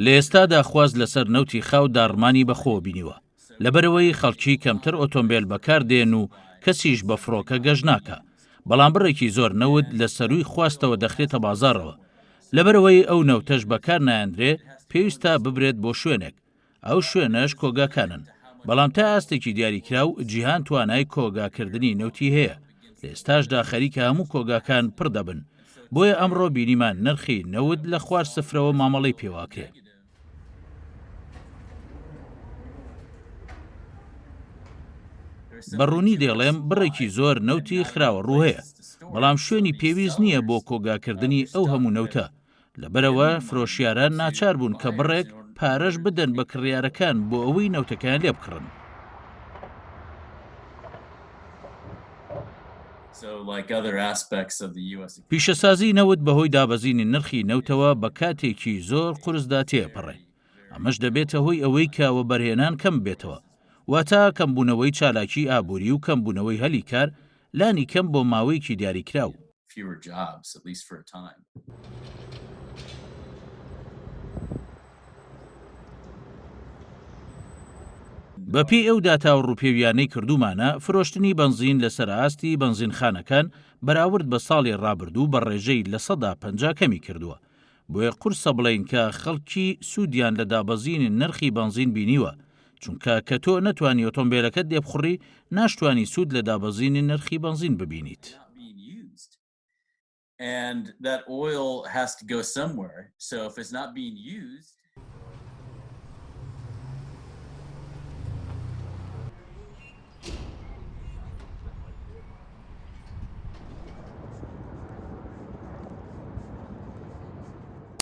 لە ئێستادا خواز لەسەر نەوتی خاو داڕمانی بەخۆ بینیوە لەبەرەوەی خەڵکی کەمتر ئۆتۆمبیل بەکار دێن و کەسیش بە فڕۆکە گەژ ناکە بەڵام بڕێکی زۆر نەود لە سەرووی خواستەوە دەخرێتە بازاڕەوە لەبەرەوەی ئەو نەوتەش بەکار نایەندرێ پێویستە ببرێت بۆ شوێنێک ئەو شوێنەش کۆگاکانن بەڵام تا ئاستێکی دیاریکرا و جیهان توانای کۆگاکردنی نەوتی هەیە لە ئێستاشدا خەریکە هەموو کۆگاکان پڕ دەبن بۆیە ئەمڕۆ بینیمان نرخی نەود لە خوار سفرەوە مامەڵەی پێواکرێ بەڕوونی دێڵێم بڕێکی زۆر نەوتی خراوە ڕوو هەیە بەڵام شوێنی پێویست نییە بۆ کۆگاکردنی ئەو هەموو نەوتە لەبەرەوە فرۆشیاران ناچار بوون کە بڕێک پارەش بدەن بە کڕیارەکان بۆ ئەوەی نەوتەکان لێ بکڕن پیشەسازی نەوت بەهۆی دابەزینی نرخی نەوتەوە بە کاتێکی زۆر قورسدا تێپەڕێ ئەمەش دەبێتە هۆی ئەوەی کاوە بەرهێنان کەم بێتەوە واتە کەمبوونەوەی چالاکی ئابووری و کەمبوونەوەی هەلی کار لانی کەم بۆ ماوەیەکی دیاریکراو بەپێی ئەو داتا و ڕووپێویانەی کردومانە فرۆشتنی بنزین لەسەر ئاستی بنزینخانەکان بەراورد بە ساڵی ڕابردوو بە ڕێژەی لە 150 کەمی کردووە بۆیە قورسە بڵین کە خەڵکی سوودیان لە دابەزینی نرخی بنزین بینیوە چونکە کە تۆ نەتوانی ئۆتۆمبیلەکەت دێبخڕی ناشتوانی سوود لە دابەزینی نرخی بنزین ببینیت